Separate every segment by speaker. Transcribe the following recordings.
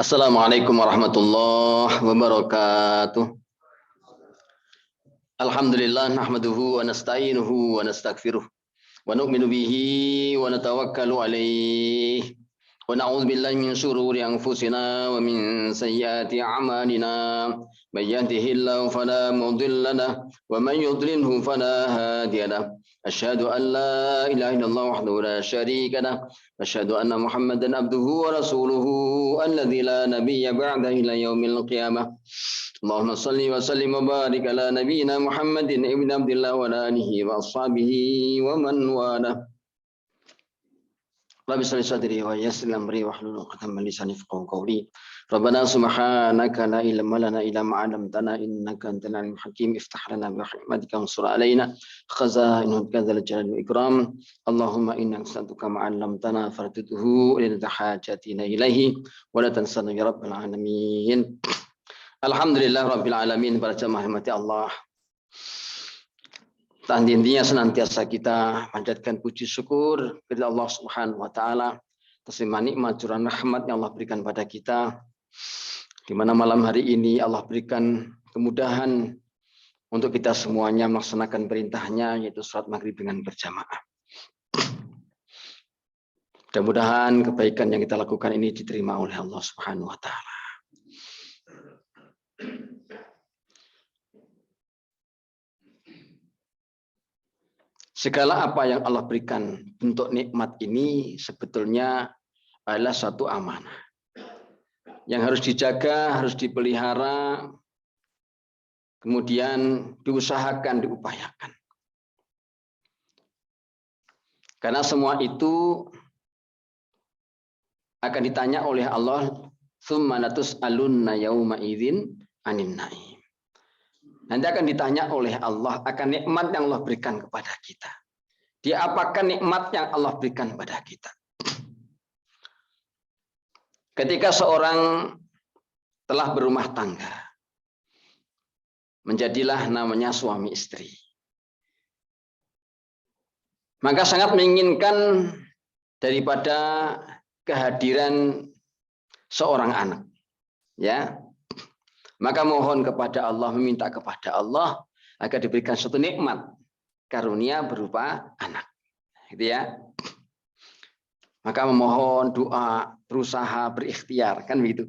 Speaker 1: Assalamualaikum warahmatullahi wabarakatuh. Alhamdulillah nahmaduhu wa nasta'inuhu wa nastaghfiruh wa nu'minu bihi wa natawakkalu alaih wa na'udzu billahi min shururi anfusina wa min sayyiati a'malina may yahdihillahu fala mudilla lahu wa man yudlilhu fala hadiya lahu asyhadu an la ilaha illallah wahdahu la syarika lahu wa asyhadu anna muhammadan abduhu wa rasuluhu alladzi la nabiyya ba'da ila yaumil qiyamah. Allahumma salli wa sallim wa barik ala nabiyyina Muhammadin ibn Abdullah wa ala alihi wa ashabihi wa man wala. Rabbi shalli sadri wa yassir amri wa hlul 'uqdatam min lisani yafqahu qawli. Rabbana subhanaka la ilma lana illa ma 'allamtana innaka antal alimul hakim. Iftah lana bi rahmatika wansur alaina khazainu kadzal jalali wal ikram. Allahumma inna nas'aluka ma 'allamtana farduhu lil hajatina ilaihi wa la tansana ya rabbal alamin. Alhamdulillah Rabbil Alamin, para jemaah rahmati Allah. Intinya senantiasa kita panjatkan puji syukur kepada Allah Subhanahu wa taala atas nikmat curahan rahmat yang Allah berikan pada kita. Di mana malam hari ini Allah berikan kemudahan untuk kita semuanya melaksanakan perintahnya, yaitu sholat maghrib dengan berjamaah. Mudah-mudahan kebaikan yang kita lakukan ini diterima oleh Allah Subhanahu wa taala. Segala apa yang Allah berikan bentuk nikmat ini sebetulnya adalah suatu amanah yang harus dijaga, harus dipelihara, kemudian diusahakan, diupayakan. Karena semua itu akan ditanya oleh Allah, tsumma latus'alunna yauma idzin 'anin na'im. Nanti akan ditanya oleh Allah akan nikmat yang Allah berikan kepada kita. Dia apakan nikmat yang Allah berikan kepada kita? Ketika seorang telah berumah tangga, menjadilah namanya suami istri. Maka sangat menginginkan daripada kehadiran seorang anak. Ya. Maka mohon kepada Allah, meminta kepada Allah agar diberikan suatu nikmat karunia berupa anak. Gitu ya. Maka memohon doa, berusaha, berikhtiar, kan begitu.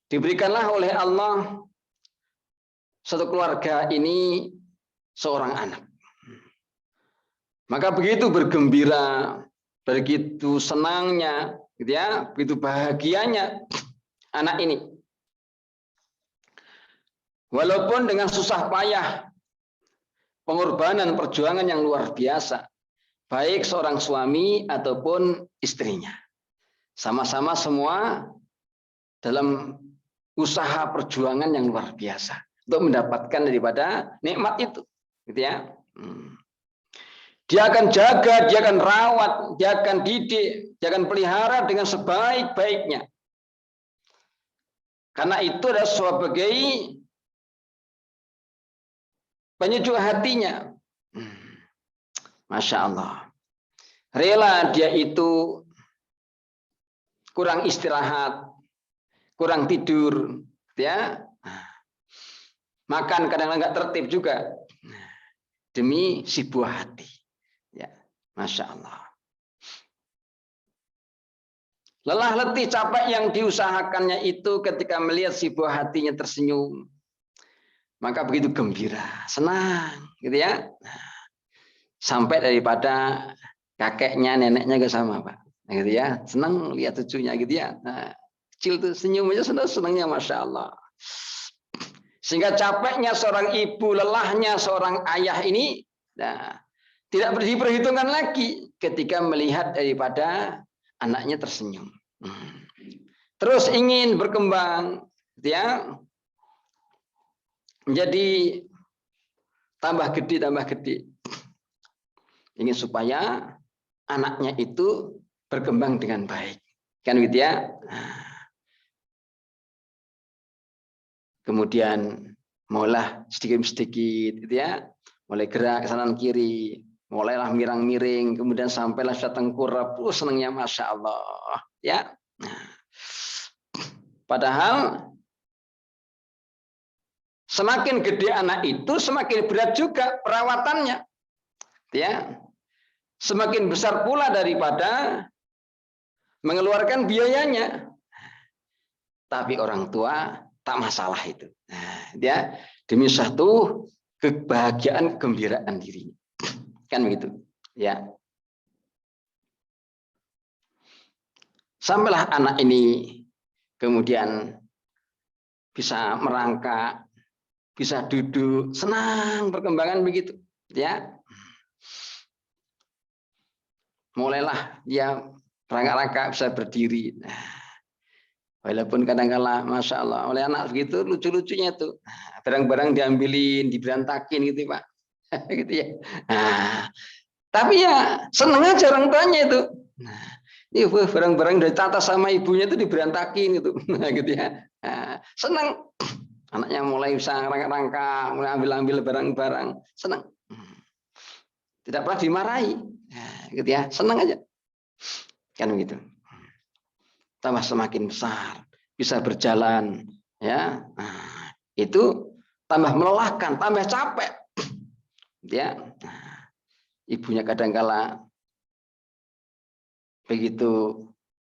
Speaker 1: Diberikanlah oleh Allah satu keluarga ini seorang anak. Maka begitu bergembira, begitu senangnya, gitu ya, begitu bahagianya anak ini. Walaupun dengan susah payah, pengorbanan, perjuangan yang luar biasa, baik seorang suami ataupun istrinya. Sama-sama semua dalam usaha perjuangan yang luar biasa untuk mendapatkan daripada nikmat itu. Gitu ya. Dia akan jaga, dia akan rawat, dia akan didik, dia akan pelihara dengan sebaik-baiknya. Karena itu adalah sebagai penyejuk hatinya. Masya Allah. Rela dia itu kurang istirahat, kurang tidur, ya. Makan kadang-kadang nggak tertib juga. Demi si buah hati. Ya, Masya Allah. Lelah letih capek yang diusahakannya itu ketika melihat si buah hatinya tersenyum. Maka begitu gembira, senang, gitu ya. Sampai daripada kakeknya, neneknya ke sama, Pak. Gitu ya, senang lihat cucunya, gitu ya. Nah, kecil tuh senyum aja senangnya, Masya Allah. Sehingga capeknya seorang ibu, lelahnya seorang ayah ini, nah, tidak diperhitungkan lagi ketika melihat daripada anaknya tersenyum. Terus ingin berkembang, gitu ya. Menjadi tambah gede. Ingin supaya anaknya itu berkembang dengan baik. Kan gitu ya. Kemudian mulailah sedikit-sedikit gitu ya. Mulai gerak ke kanan kiri, mulailah mirang-miring, kemudian sampailah sudah tengkurap. Senangnya Masya Allah. Ya. Padahal semakin gede anak itu, semakin berat juga perawatannya. Ya. Semakin besar pula daripada mengeluarkan biayanya. Tapi orang tua tak masalah itu. Nah, dia demi satu kebahagiaan, kegembiraan dirinya. Kan begitu. Ya. Sampailah anak ini kemudian bisa merangkak, bisa duduk, senang perkembangan begitu. Ya. Mulailah dia rangkak-rangkak bisa berdiri. Nah, walaupun kadang-kala Masya Allah oleh anak begitu lucu-lucunya tuh. Barang-barang diambilin, diberantakin gitu Pak. Gitu ya. Nah, tapi ya seneng aja orang tuanya itu. Nah, ini barang-barang dari tata sama ibunya itu diberantakin gitu. Nah, gitu ya. Nah, senang. Anaknya mulai bisa rangkak-rangkak, mulai ambil-ambil barang-barang. Senang. Tidak pernah dimarahi. Nah, gitu ya. Senang aja. Kan begitu. Tambah semakin besar, bisa berjalan, ya. Nah, itu tambah melelahkan, tambah capek. Ya. Nah, ibunya kadang-kala begitu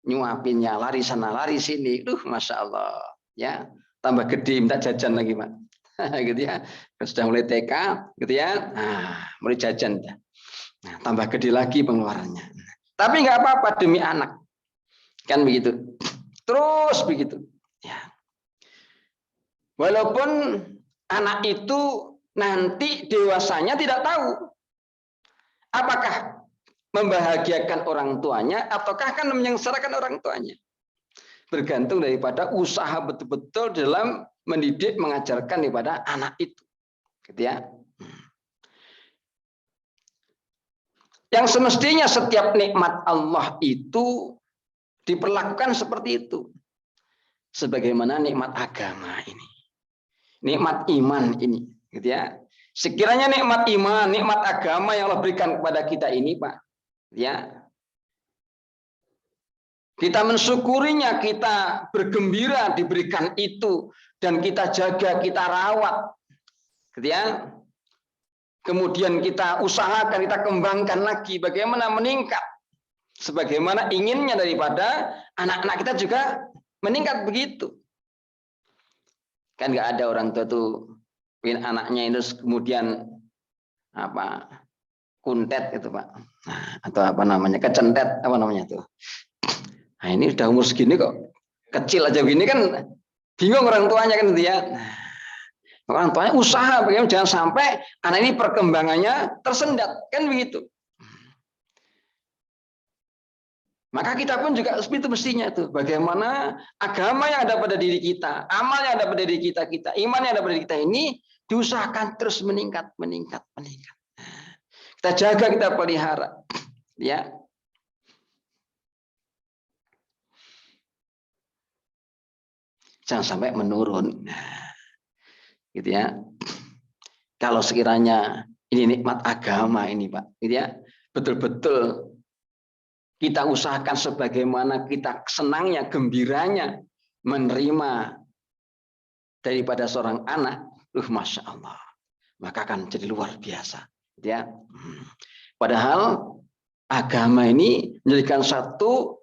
Speaker 1: nyuapinnya, lari sana, lari sini. Masya Allah. Ya, tambah gede, minta jajan lagi, Pak. Gitu ya. Sudah mulai TK, gitu ya. Nah, mulai jajan. Nah, tambah gede lagi pengeluarannya. Tapi nggak apa-apa demi anak. Kan begitu. Terus begitu. Ya. Walaupun anak itu nanti dewasanya tidak tahu apakah membahagiakan orang tuanya ataukah akan menyengsarakan orang tuanya. Bergantung daripada usaha betul-betul dalam mendidik, mengajarkan kepada anak itu. Gitu ya. Yang semestinya setiap nikmat Allah itu diperlakukan seperti itu. Sebagaimana nikmat agama ini. Nikmat iman ini, gitu ya. Sekiranya nikmat iman, nikmat agama yang Allah berikan kepada kita ini, Pak, ya. Kita mensyukurinya, kita bergembira diberikan itu dan kita jaga, kita rawat. Gitu ya. Kemudian kita usahakan, kita kembangkan lagi bagaimana meningkat. Sebagaimana inginnya daripada anak-anak kita juga meningkat begitu. Kan nggak ada orang tua tuh pengen anaknya itu kemudian apa kuntet gitu Pak. Nah, atau apa namanya kecentet apa namanya tuh. Nah, ini udah umur segini kok kecil aja begini kan bingung orang tuanya kan gitu ya. Nah, orang tuanya usaha bagaimana jangan sampai anak ini perkembangannya tersendat kan begitu. Maka kita pun juga seperti itu mestinya tuh. Bagaimana agama yang ada pada diri kita, amal yang ada pada diri kita, iman yang ada pada diri kita ini diusahakan terus meningkat. Kita jaga, kita pelihara, ya. Jangan sampai menurun, gitu ya. Kalau sekiranya ini nikmat agama ini, Pak, gitu ya, betul-betul kita usahakan sebagaimana kita senangnya, gembiranya menerima daripada seorang anak, Masya Allah, maka akan jadi luar biasa. Ya, padahal agama ini menjadikan satu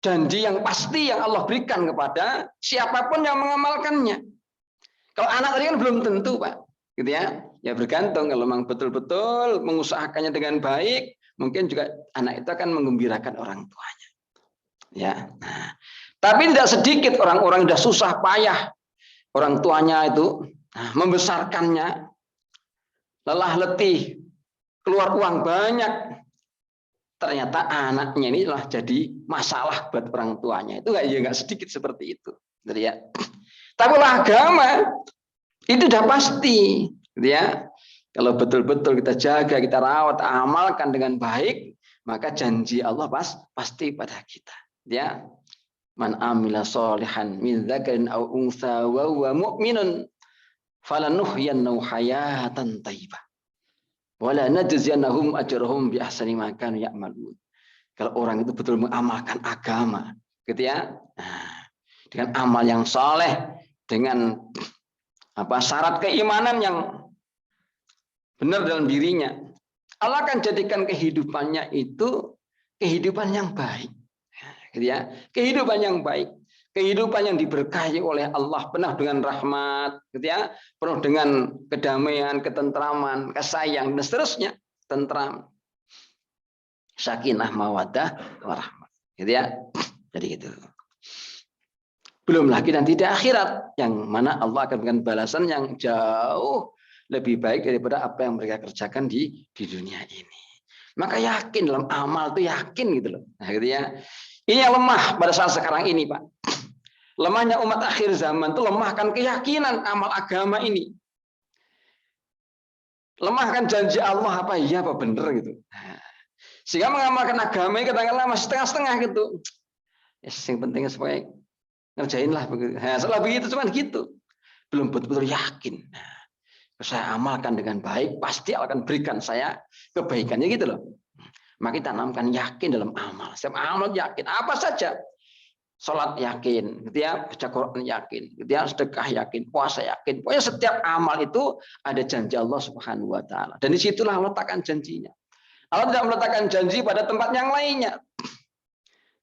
Speaker 1: janji yang pasti yang Allah berikan kepada siapapun yang mengamalkannya. Kalau anak tadi kan belum tentu, Pak, gitu ya. Ya bergantung kalau memang betul-betul mengusahakannya dengan baik, mungkin juga anak itu akan menggembirakan orang tuanya. Ya, nah, tapi tidak sedikit orang-orang sudah susah payah orang tuanya itu membesarkannya, lelah letih, keluar uang banyak, ternyata anaknya ini telah jadi masalah buat orang tuanya. Itu nggak sedikit seperti itu, gitu ya. Tapi agama itu sudah pasti, gitu ya. Kalau betul-betul kita jaga, kita rawat, amalkan dengan baik, maka janji Allah pasti pada kita. Ya, man amila solihan min dzakarin aw untha wa huwa mu'minun falanuhyiyannahu hayatan thayyibah wala najziyannahum ajrahum bi ahsani ma kanu ya'malun. Kalau orang itu betul mengamalkan agama, gitu ya. Nah, dengan amal yang soleh, dengan syarat keimanan yang benar dalam dirinya, Allah akan jadikan kehidupannya itu kehidupan yang baik, gitu ya. Kehidupan yang baik, kehidupan yang diberkahi oleh Allah, penuh dengan rahmat, gitu ya, penuh dengan kedamaian, ketentraman, kasih sayang, dan seterusnya, tentram, sakinah, mawaddah, warahmat, gitu ya. Jadi gitu. Belum lagi nanti di akhirat, yang mana Allah akan memberikan balasan yang jauh lebih baik daripada apa yang mereka kerjakan di dunia ini. Maka yakin dalam amal itu, yakin gitu loh. Nah, gitu ya. Ini yang lemah pada saat sekarang ini, Pak. Lemahnya umat akhir zaman itu lemahkan keyakinan amal agama ini. Lemahkan janji Allah, apa iya apa benar gitu. Sehingga mengamalkan agama ini katakanlah masih setengah-setengah gitu. Yang penting supaya ngerjain lah begitu. Nah, setelah begitu cuman gitu. Belum betul-betul yakin. Nah, saya amalkan dengan baik, pasti akan berikan saya kebaikannya gitu loh. Maka kita tanamkan yakin dalam amal. Setiap amal yakin, apa saja. Salat yakin, gitu ya, baca Quran yakin, gitu ya, sedekah yakin, puasa yakin. Pokoknya setiap amal itu ada janji Allah Subhanahu wa taala. Dan disitulah letakkan janjinya. Allah tidak meletakkan janji pada tempat yang lainnya.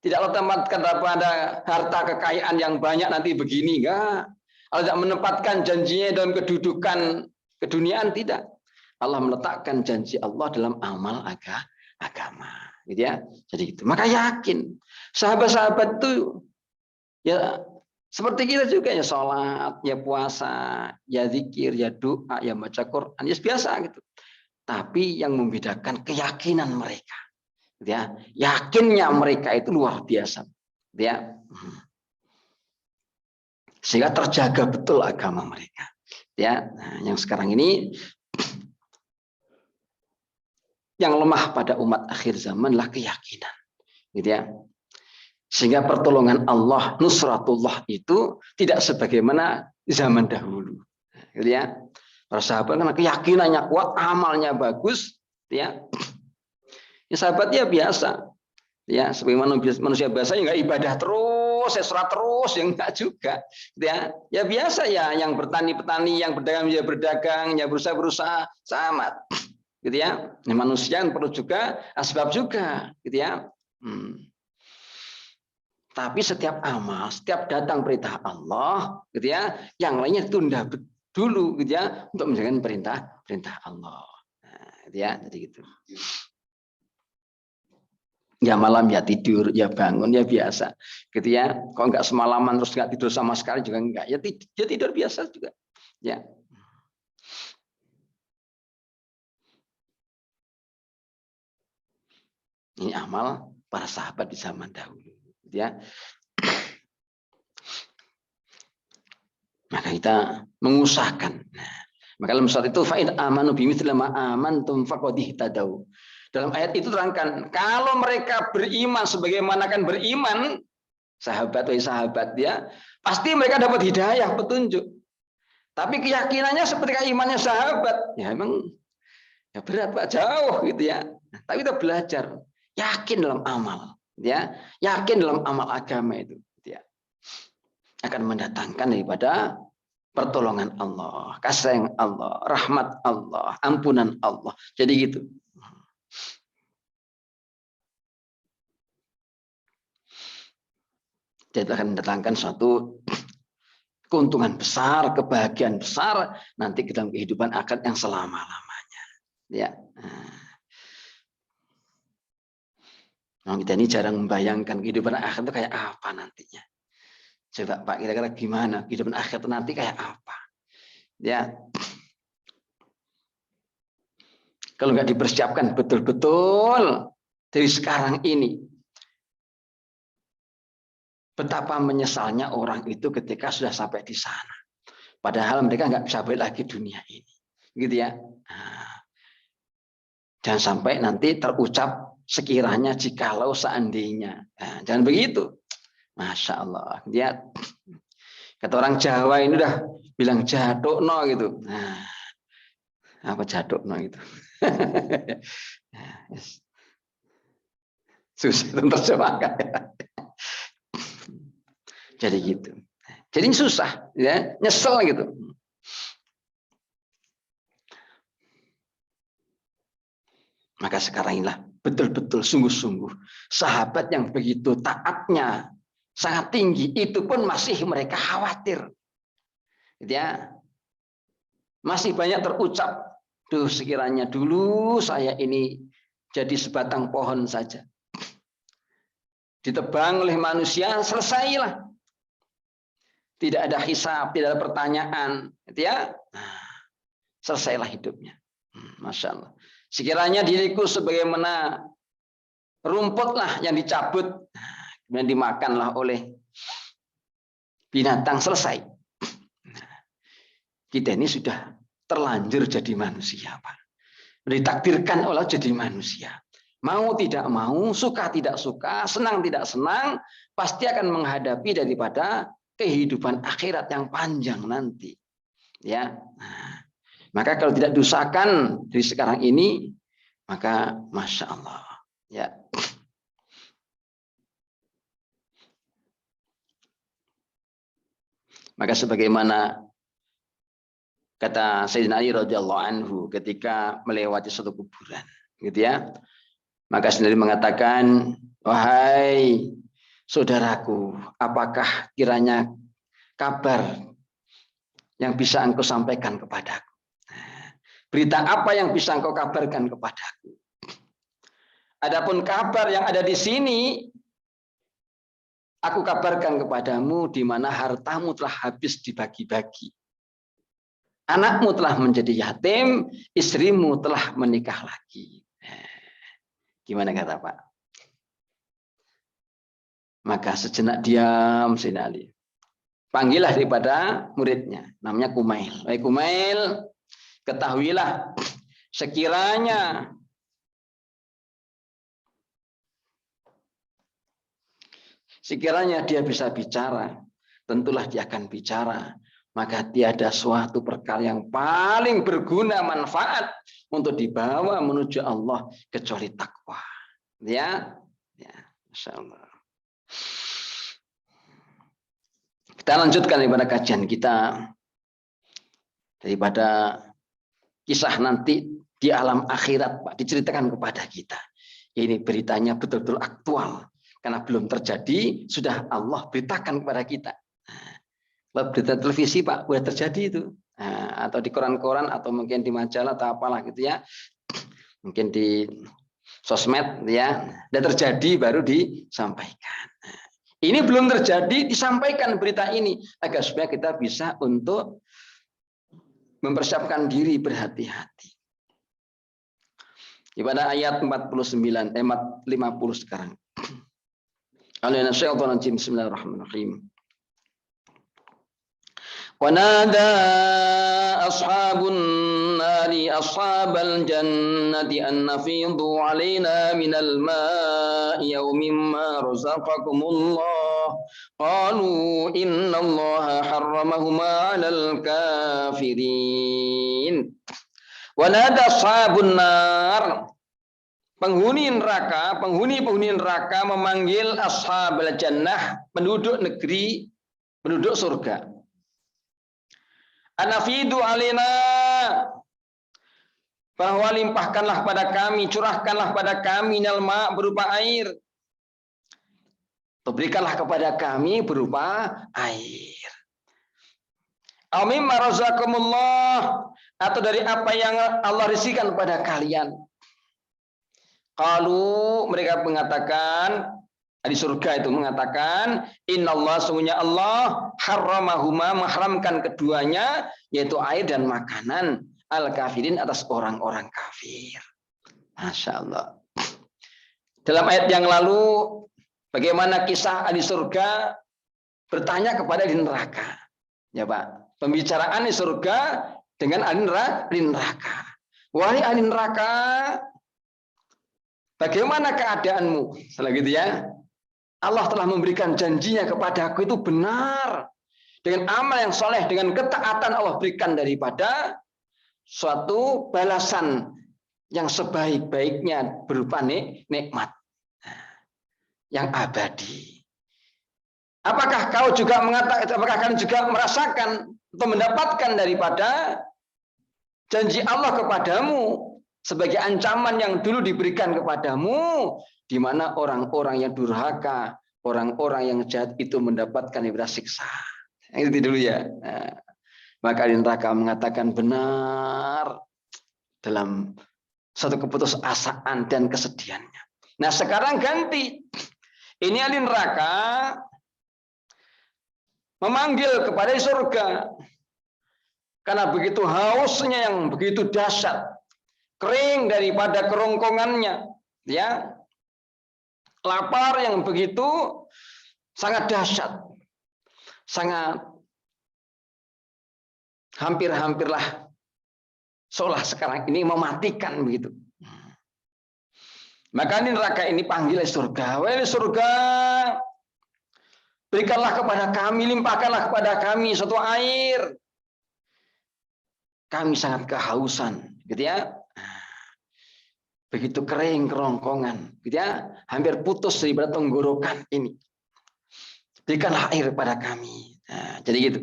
Speaker 1: Tidak Allah tempatkan pada harta kekayaan yang banyak nanti begini, enggak. Allah tidak menempatkan janjinya dalam kedudukan keduniaan, tidak. Allah meletakkan janji Allah dalam amal agama, gitu ya. Jadi itu. Maka yakin sahabat-sahabat itu ya seperti kita juga, ya sholat, ya puasa, ya zikir, ya doa, ya baca Quran, ya biasa gitu. Tapi yang membedakan keyakinan mereka, gitu ya, yakinnya mereka itu luar biasa, gitu ya. Sehingga terjaga betul agama mereka, ya. Nah, yang sekarang ini yang lemah pada umat akhir zaman adalah keyakinan, gitu ya. Sehingga pertolongan Allah, nusratullah itu tidak sebagaimana zaman dahulu, gitu ya. Para sahabat karena keyakinannya kuat, amalnya bagus, ya. Ya sahabatnya biasa, ya, sebagaimana manusia biasa ya nggak ibadah terus, ya sholat terus, ya enggak juga, ya. Ya biasa ya, yang bertani, yang berdagang ya berdagang, ya berusaha sama, gitu ya. Ya manusia perlu juga asbab juga, gitu ya. Tapi setiap amal, setiap datang perintah Allah, gitu ya, yang lainnya tunda dulu, gitu ya, untuk menjalankan perintah Allah. Nah, gitu ya, jadi gitu. Ya malam ya tidur, ya bangun ya biasa, gitu ya. Kalau nggak semalaman terus nggak tidur sama sekali juga enggak, ya tidur biasa juga, ya. Ini amal para sahabat di zaman dahulu, gitu ya. Maka kita mengusahakan. Nah, maka dalam surat itu fa'id amanu bimithli ma amantum faqad ihtadaw. Dalam ayat itu terangkan, kalau mereka beriman sebagaimana kan beriman sahabat ya, pasti mereka dapat hidayah, petunjuk. Tapi keyakinannya seperti imannya sahabat, ya emang ya berat Pak, jauh gitu ya. Tapi kita belajar yakin dalam amal, ya, yakin dalam amal agama itu, gitu ya, akan mendatangkan daripada pertolongan Allah, kasih sayang Allah, rahmat Allah, ampunan Allah. Jadi gitu. Jadi akan mendatangkan suatu keuntungan besar, kebahagiaan besar nanti dalam kehidupan akhirat yang selama-lamanya. Ya. Nah, kita ini jarang membayangkan kehidupan akhirat itu kayak apa nantinya. Coba Pak, kira-kira gimana kehidupan akhirat itu nanti kayak apa? Ya. Kalau nggak dipersiapkan betul-betul dari sekarang ini, betapa menyesalnya orang itu ketika sudah sampai di sana. Padahal mereka nggak bisa balik lagi dunia ini, gitu ya. Nah, jangan sampai nanti terucap sekiranya, jikalau, seandainya. Nah, jangan begitu. Masya Allah. Dia kata orang Jawa ini udah bilang jaduk no gitu. Nah, apa jaduk no itu? Susah terjemahkan. Jadi gitu. Jadi susah, ya, nyesel gitu. Maka sekarang inilah betul-betul sungguh-sungguh sahabat yang begitu taatnya sangat tinggi, itu pun masih mereka khawatir. Ya, masih banyak terucap, duh sekiranya dulu saya ini jadi sebatang pohon saja, ditebang oleh manusia, selesailah. Tidak ada hisab, tidak ada pertanyaan, ya. Nah, selesailah hidupnya. Masya Allah. Sekiranya diriku sebagaimana rumputlah yang dicabut, kemudian dimakanlah oleh binatang, selesai. Kita ini sudah terlanjur jadi manusia, Pak. Ditakdirkan Allah jadi manusia. Mau tidak mau, suka tidak suka, senang tidak senang, pasti akan menghadapi daripada kehidupan akhirat yang panjang nanti. Ya. Nah, maka kalau tidak diusahakan dari sekarang ini, maka Masya Allah. Ya. Maka sebagaimana kata Sayyidina Ali radhiyallahu anhu ketika melewati suatu kuburan, gitu ya. Maka sendiri mengatakan, wahai saudaraku, apakah kiranya kabar yang bisa engkau sampaikan kepadaku? Berita apa yang bisa engkau kabarkan kepadaku? Adapun kabar yang ada di sini, aku kabarkan kepadamu di mana hartamu telah habis dibagi-bagi. Anakmu telah menjadi yatim, istrimu telah menikah lagi. Gimana kata Pak? Maka sejenak diam Sayyidina Ali. Panggillah daripada muridnya, namanya Kumail. Wahai Kumail, ketahuilah sekiranya dia bisa bicara, tentulah dia akan bicara. Maka tiada suatu perkara yang paling berguna manfaat untuk dibawa menuju Allah kecuali takwa. Ya, Masya Allah. Kita lanjutkan daripada kajian kita daripada kisah nanti di alam akhirat, Pak, diceritakan kepada kita. Ini beritanya betul-betul aktual karena belum terjadi, sudah Allah beritakan kepada kita. Kalau berita televisi, Pak, sudah terjadi itu. Atau di koran-koran atau mungkin di majalah atau apalah gitu ya. Mungkin di sosmed ya. Sudah terjadi baru disampaikan. Ini belum terjadi, disampaikan berita ini agar supaya kita bisa untuk mempersiapkan diri berhati-hati. Pada ayat 49, 50 sekarang. Bismillahirrahmanirrahim. ونادى أصحاب النار أصحاب الجنة أن أفيضوا علينا من الماء يوم ما رزقكم الله قالوا إن الله حرمهما على الكافرين ونادى أصحاب النار penghuni neraka memanggil ashabal jannah, penduduk negeri, penduduk surga. Anafidu alina, bahwa limpahkanlah pada kami, curahkanlah pada kami nalma berupa air. Berikanlah kepada kami berupa air. Amin marazakumullah, atau dari apa yang Allah rizkikan kepada kalian. Kalau mereka mengatakan, di surga itu mengatakan, innallah, sungguhnya Allah harramahuma, mengharamkan keduanya, yaitu air dan makanan, al-kafirin, atas orang-orang kafir. Masya Allah. Dalam ayat yang lalu, bagaimana kisah ahli surga bertanya kepada ahli neraka. Ya Pak, pembicaraan di surga dengan ahli neraka. Wahai ahli neraka, bagaimana keadaanmu? Setelah gitu ya, Allah telah memberikan janjinya kepadaku itu benar. Dengan amal yang soleh, dengan ketaatan Allah berikan daripada suatu balasan yang sebaik-baiknya berupa nikmat yang abadi. Apakah kau juga mengatakan, apakah kalian juga merasakan atau mendapatkan daripada janji Allah kepadamu sebagai ancaman yang dulu diberikan kepadamu, di mana orang-orang yang durhaka, orang-orang yang jahat itu mendapatkan ibadah siksa. Itu dulu ya. Nah, maka ahli neraka mengatakan benar dalam satu keputusasaan dan kesedihannya. Nah sekarang ganti. Ini ahli neraka memanggil kepada surga. Karena begitu hausnya yang begitu dahsyat. Kering daripada kerongkongannya. Ya, lapar yang begitu sangat dahsyat. Sangat hampir-hampirlah seolah sekarang ini mematikan begitu. Maka ini neraka ini panggil surga. Wahai surga, berikanlah kepada kami, limpahkanlah kepada kami suatu air. Kami sangat kehausan, gitu ya. Begitu kering kerongkongan, gitu ya. Hampir putus daripada tenggorokan ini. Berikanlah air kepada kami. Nah, jadi gitu.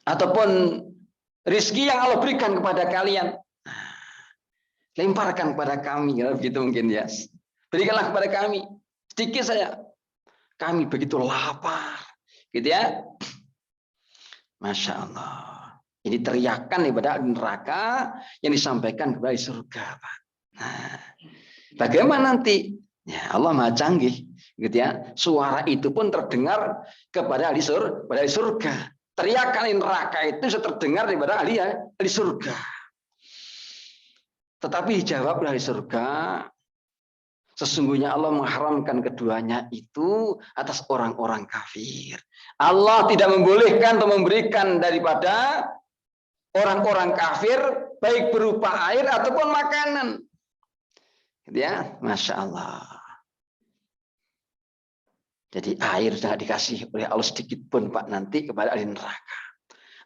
Speaker 1: Ataupun rizki yang Allah berikan kepada kalian, lemparkan kepada kami, gitu mungkin ya. Berikanlah kepada kami sedikit saja. Kami begitu lapar, gitu ya. Masya Allah. Ini teriakan daripada neraka yang disampaikan kepada surga, Pak. Nah, bagaimana nanti? Ya, Allah Maha canggih, gitu ya. Suara itu pun terdengar kepada ahli surga. Teriakan neraka itu bisa terdengar daripada ahli surga. Tetapi dijawab ahli surga, sesungguhnya Allah mengharamkan keduanya itu atas orang-orang kafir. Allah tidak membolehkan atau memberikan daripada orang-orang kafir baik berupa air ataupun makanan. Ya, Masya Allah. Jadi air sudah dikasih oleh Allah sedikit pun Pak nanti kepada ahli neraka.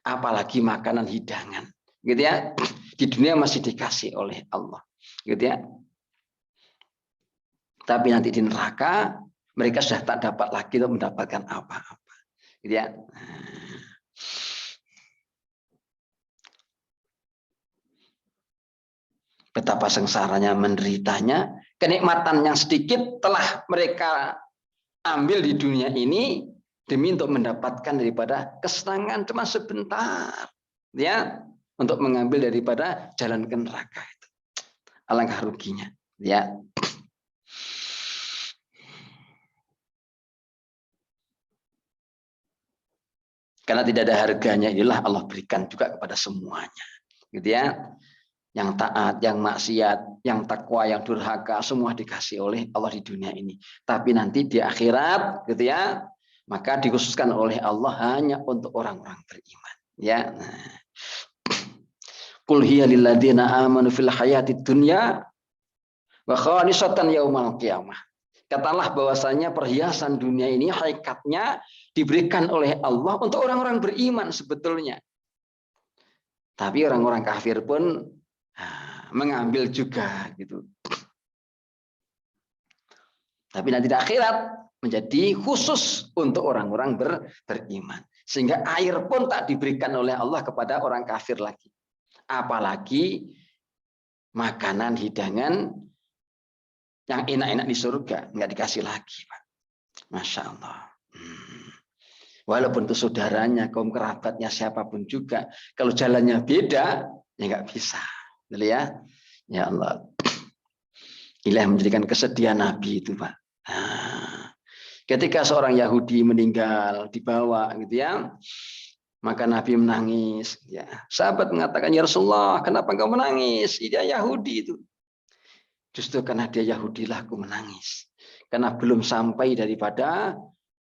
Speaker 1: Apalagi makanan hidangan. Gitu ya. Di dunia masih dikasih oleh Allah. Gitu ya. Tapi nanti di neraka mereka sudah tak dapat lagi untuk mendapatkan apa-apa. Gitu ya. Betapa sengsaranya menderitanya, kenikmatan yang sedikit telah mereka ambil di dunia ini demi untuk mendapatkan daripada kesenangan cuma sebentar. Ya, untuk mengambil daripada jalan ke neraka itu. Alangkah ruginya, ya. Karena tidak ada harganya, inilah Allah berikan juga kepada semuanya. Gitu ya. Yang taat, yang maksiat, yang takwa, yang durhaka, semua dikasih oleh Allah di dunia ini. Tapi nanti di akhirat, gitu ya, maka dikhususkan oleh Allah hanya untuk orang-orang beriman. Ya. Qul hiya lil ladzina amanu fil hayatid dunya wa khalisatan yaumal qiyamah. Katakanlah bahwasanya perhiasan dunia ini hakikatnya diberikan oleh Allah untuk orang-orang beriman sebetulnya. Tapi orang-orang kafir pun mengambil juga gitu. Tapi nanti di akhirat menjadi khusus untuk orang-orang beriman. Sehingga air pun tak diberikan oleh Allah kepada orang kafir lagi. Apalagi makanan hidangan yang enak-enak di surga nggak dikasih lagi, Pak. Masya Allah. Walaupun itu saudaranya, kaum kerabatnya, siapapun juga, kalau jalannya beda, ya nggak bisa. Betul ya? Ya Allah. Inilah yang menjadikan kesedihan Nabi itu, Pak. Nah, ketika seorang Yahudi meninggal, dibawa, gitu ya, maka Nabi menangis. Ya, sahabat mengatakan, ya Rasulullah, kenapa engkau menangis? Dia Yahudi itu. Justru karena dia Yahudi lah aku menangis. Karena belum sampai daripada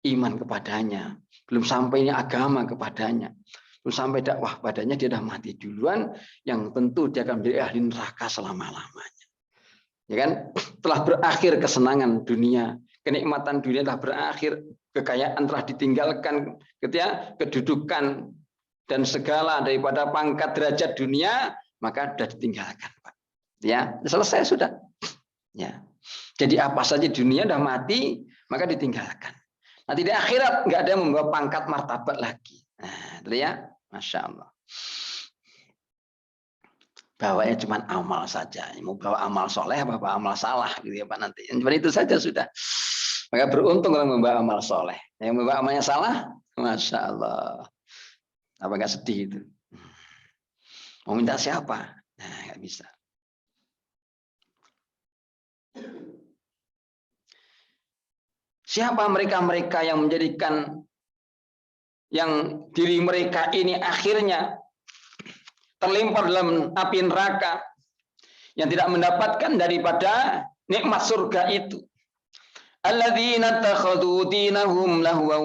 Speaker 1: iman kepadanya. Belum sampainya agama kepadanya. Belum sampai dakwah padanya, dia sudah mati duluan. Yang tentu dia akan menjadi ahli neraka selama-lamanya. Ya kan? Telah berakhir kesenangan dunia. Kenikmatan dunia telah berakhir. Kekayaan telah ditinggalkan. Kedudukan dan segala daripada pangkat derajat dunia, maka sudah ditinggalkan, Pak. Ya, selesai sudah. Ya. Jadi apa saja dunia sudah mati, maka ditinggalkan. Nanti di akhirat nggak ada yang membawa pangkat martabat lagi. Nah, itu ya, Masya Allah. Bawanya cuma amal saja. Mau bawa amal soleh, bawa amal salah, gitu ya Pak nanti. Cuma itu saja sudah. Maka beruntung orang membawa amal soleh. Yang membawa amalnya salah, Masya Allah. Apa nggak sedih itu? Mau minta siapa? Nah, nggak bisa. Siapa mereka-mereka yang menjadikan yang diri mereka ini akhirnya terlempar dalam api neraka yang tidak mendapatkan daripada nikmat surga itu. Alladzina takhadhu dinahum lahwan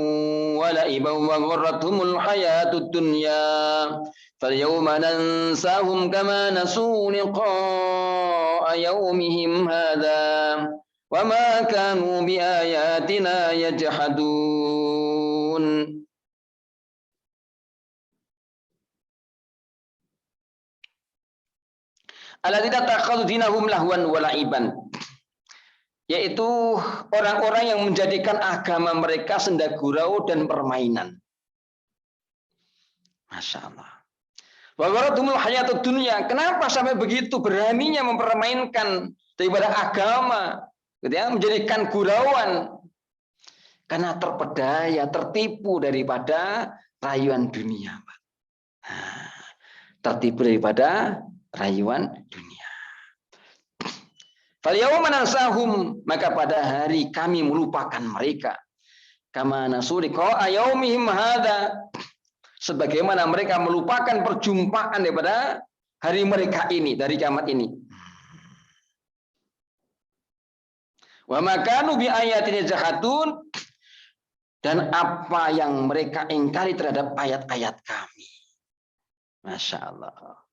Speaker 1: wa la'iban wa gharratuhumul hayatud dunya falyawma nansahum kama nasu liqa'a yawmihim hadza wa ma kanu biayatina yajhadun. Alladzina takhadhu dinahum lahwan wa la'iban, yaitu orang-orang yang menjadikan agama mereka senda gurau dan permainan. Masya Allah. Wa gharratuhumul hayatud dunya. Kenapa sampai begitu beraninya mempermainkan daripada agama, gitu ya, menjadikan gurauan? Karena terpedaya, tertipu daripada rayuan dunia, Pak. Nah, tertipu daripada rayuan dunia. Falyawma nansahum, maka pada hari kami melupakan mereka. Kama nasu liqa'a yaumihim hadza, sebagaimana mereka melupakan perjumpaan daripada hari mereka ini, dari kiamat ini. Wa ma kanu bi ayatina jahadun, dan apa yang mereka ingkari terhadap ayat-ayat kami. Masya Allah.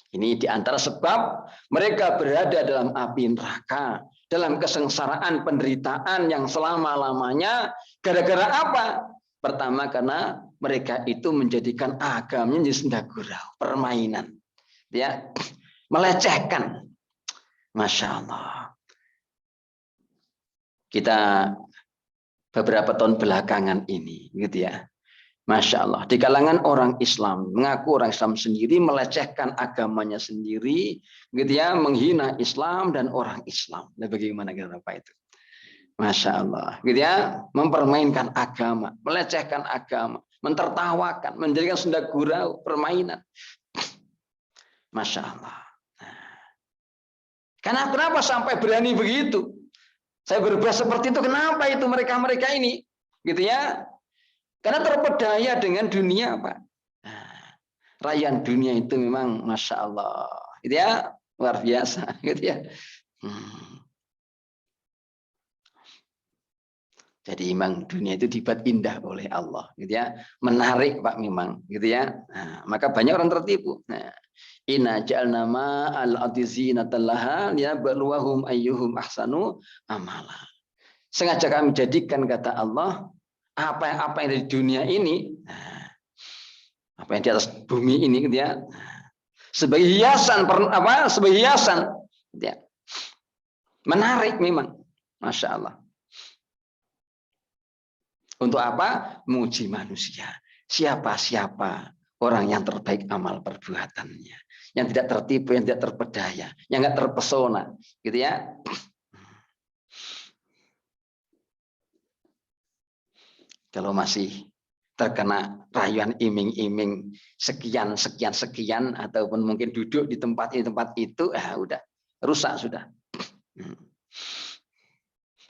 Speaker 1: Ini diantara sebab mereka berada dalam api neraka, dalam kesengsaraan penderitaan yang selama-lamanya. Gara-gara apa? Pertama, karena mereka itu menjadikan agamanya jadi senda gurau, permainan, ya, melecehkan. Masya Allah. Kita beberapa tahun belakangan ini, gitu ya. Masya Allah, di kalangan orang Islam, mengaku orang Islam sendiri, melecehkan agamanya sendiri, gitu ya, menghina Islam dan orang Islam. Nah, bagaimana kira Pak itu? Masya Allah, gitu ya, mempermainkan agama, melecehkan agama, mentertawakan, menjadikan senda gurau, permainan. Masya Allah. Nah, karena kenapa sampai berani begitu? Saya berubah seperti itu, kenapa itu mereka-mereka ini, gitu ya? Karena terpedaya dengan dunia, Pak. Nah, rayuan dunia itu memang Masya Allah, gitu ya, luar biasa, gitu ya. Jadi memang dunia itu dibuat indah oleh Allah, gitu ya, menarik Pak memang, gitu ya. Nah, maka banyak orang tertipu. Nah, inna ja'alna ma'al ardi zinatan laha liyabluwahum ayyuhum ahsanu amala. Sengaja kami jadikan, kata Allah, apa yang di dunia ini, apa yang di atas bumi ini, gitu ya, sebagai hiasan, sebagai hiasan, gitu ya, menarik memang, Masya Allah. Untuk apa? Menguji manusia. Siapa orang yang terbaik amal perbuatannya, yang tidak tertipu, yang tidak terpedaya, yang nggak terpesona, gitu ya. Kalau masih terkena rayuan iming-iming sekian ataupun mungkin duduk di tempat itu, udah rusak sudah.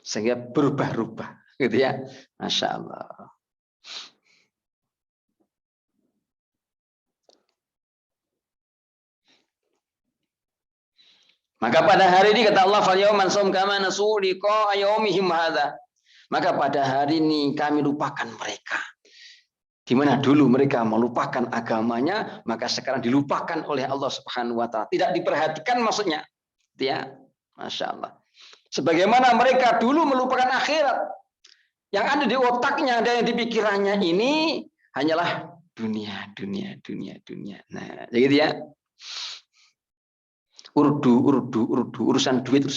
Speaker 1: Sehingga berubah-ubah, gitu ya. Masya Allah. Maka pada hari ini, kata Allah, falyawman sum kama nasu liqa yaumihim hadza. Maka pada hari ini kami lupakan mereka. Di mana dulu mereka melupakan agamanya, maka sekarang dilupakan oleh Allah Subhanahu wa taala. Tidak diperhatikan maksudnya. Ya, Masya Allah. Sebagaimana mereka dulu melupakan akhirat. Yang ada di otaknya dan yang di pikirannya ini hanyalah dunia. Nah, jadi ya. urusan duit.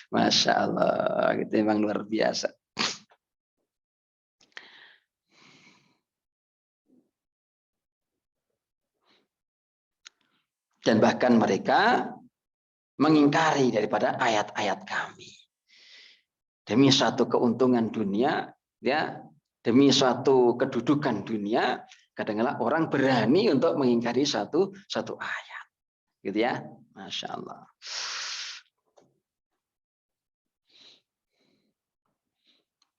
Speaker 1: Masya Allah, itu memang luar biasa. Dan bahkan mereka mengingkari daripada ayat-ayat kami. Demi suatu keuntungan dunia, ya, demi suatu kedudukan dunia, kadang-kadang orang berani untuk mengingkari satu ayat. Gitu ya. Masya Allah.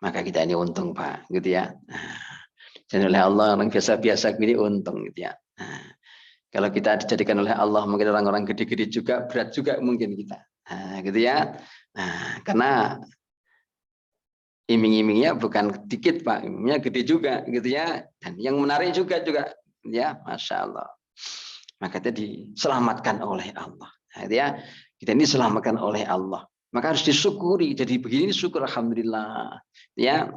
Speaker 1: Maka kita ini untung, Pak, gitu ya. Dan oleh Allah orang biasa-biasa ini untung, gitu ya. Kalau kita dijadikan oleh Allah mungkin orang-orang gede-gede juga, berat juga mungkin kita, gitu ya. Karena iming-imingnya bukan dikit, Pak, imingnya gede juga, gitu ya. Dan yang menarik juga, ya, Masya Allah. Maka itu diselamatkan oleh Allah, gitu ya. Kita ini diselamatkan oleh Allah. Maka harus disyukuri. Jadi begini syukur, alhamdulillah. Ya.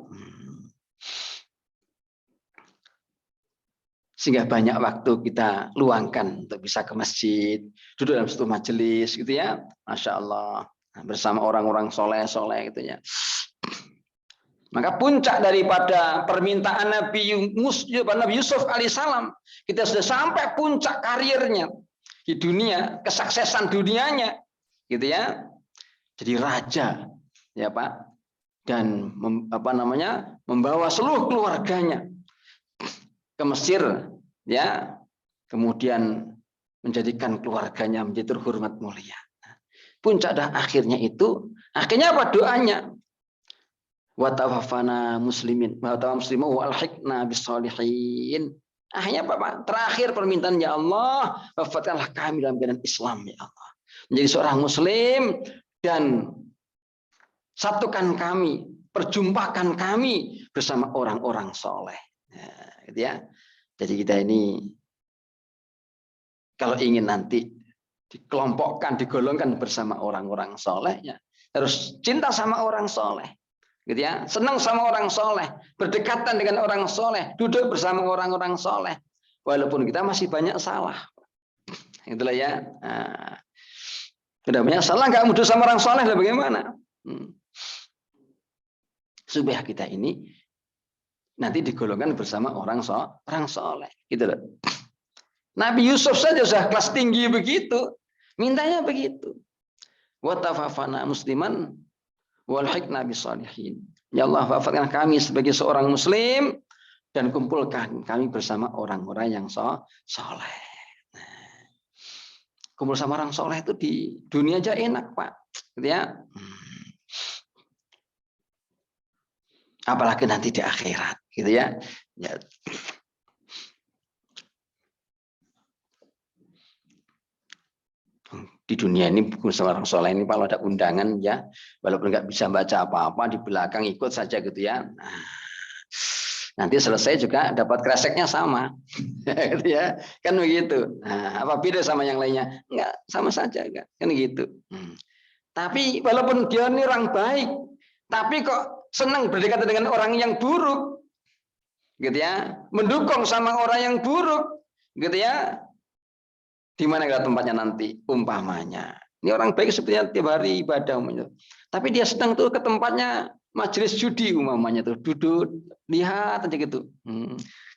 Speaker 1: Sehingga banyak waktu kita luangkan untuk bisa ke masjid, duduk dalam satu majelis, gitu ya. Masya Allah. Bersama orang-orang soleh gitu ya. Maka puncak daripada permintaan Nabi Yusuf alaihissalam, kita sudah sampai puncak karirnya di dunia, kesuksesan dunianya, gitu ya. Jadi raja, ya Pak, dan membawa seluruh keluarganya ke Mesir, ya, kemudian menjadikan keluarganya menjadi terhormat mulia. Puncak dah akhirnya apa doanya? Wa tawaffana muslimin wa muslimu wa alhiqna bisolihin. Akhirnya apa, Pak? Terakhir permintaan, ya Allah, wafatkanlah kami dalam keadaan Islam, ya Allah. Menjadi seorang muslim dan satukan kami, perjumpakan kami bersama orang-orang soleh. Gitu ya. Jadi kita ini kalau ingin nanti dikelompokkan, digolongkan bersama orang-orang soleh, ya harus cinta sama orang soleh, gitu ya. Senang sama orang soleh, berdekatan dengan orang soleh, duduk bersama orang-orang soleh, walaupun kita masih banyak salah. Itulah ya. Udah banyak salah, nggak mudah sama orang soleh, lah bagaimana? Supaya kita ini nanti digolongkan bersama orang soleh, gitu loh. Nabi Yusuf saja sudah kelas tinggi begitu, mintanya begitu. Wa tawaffana musliman walhiqna bisolihin. Ya Allah, wafatkan kami sebagai seorang muslim dan kumpulkan kami bersama orang-orang yang soleh. Kumpul sama orang soleh itu di dunia aja enak, Pak, gitu ya. Apalagi nanti di akhirat, gitu ya. Ya. Di dunia ini bersama orang soleh ini kalau ada undangan, ya, walaupun nggak bisa baca apa-apa, di belakang ikut saja, gitu ya. Nanti selesai juga dapat kreseknya sama, gitu ya, kan begitu. Apa beda sama yang lainnya? Enggak, sama saja, kan gitu. Tapi walaupun dia ini orang baik, tapi kok senang berdekatan dengan orang yang buruk, gitu ya, mendukung sama orang yang buruk, gitu ya. Di mana tempatnya nanti? Umpamanya, ini orang baik sepertinya tiap hari ibadah, tapi dia sedang tuh ke tempatnya majelis judi, umpamanya tuh duduk lihat aja gitu,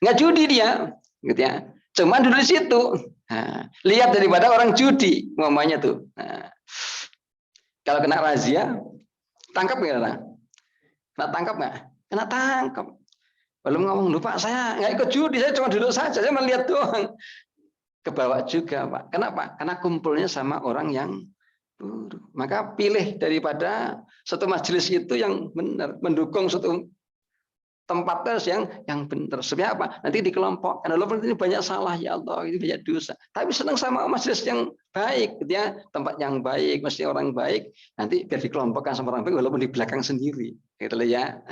Speaker 1: nggak judi dia, gitu ya, cuman duduk di situ, lihat daripada orang judi, umpamanya tuh. Kalau kena razia, tangkap nggak? Kena tangkap nggak? Kena tangkap. Belum ngomong, lupa saya nggak ikut judi, saya cuma duduk saja, saya melihat doang. Kebawa juga, Pak. Kenapa? Karena kumpulnya sama orang yang buruk. Maka pilih daripada satu majelis itu yang benar, mendukung satu tempat yang benar. Supaya apa? Nanti dikelompokkan. Walaupun ini banyak salah, ya Allah, ini banyak dosa. Tapi senang sama majelis yang baik, gitu ya. Tempat yang baik, mesti orang baik. Nanti biar dikelompokkan sama orang baik, walaupun di belakang sendiri, gitu loh ya.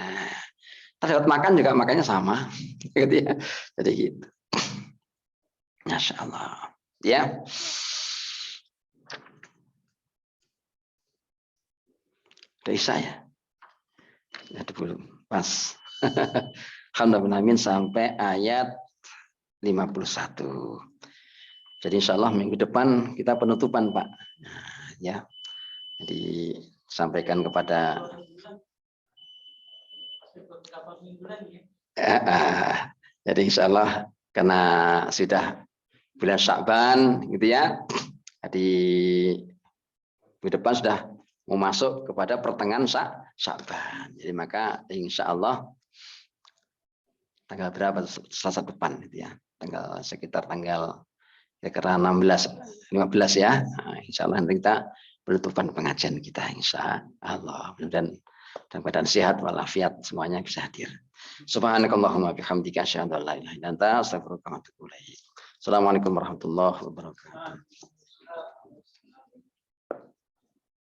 Speaker 1: Terus makan juga makannya sama, gitu ya. Jadi gitu. Masya Allah, ya. Dari saya, ada belum pas. Alhamdulillah sampai ayat 51. Jadi insya Allah minggu depan kita penutupan Pak. Nah, ya, jadi sampaikan kepada jadi insya Allah karena sudah bulan Sya'ban gitu ya. Jadi minggu depan sudah mau masuk kepada pertengahan Sya'ban. Jadi maka insya Allah tanggal berapa Selasa depan gitu ya. Tanggal sekitar tanggal kira-kira 16 15 ya. Nah, insya Allah nanti kita penutupan pengajian kita insya Allah. Mudah-mudahan dalam keadaan sehat walafiat semuanya bisa hadir. Subhanakallahumma bihamdika asyhadu an la ilaha illa anta astaghfiruka wa atubu ilaik. Assalamualaikum warahmatullahi wabarakatuh.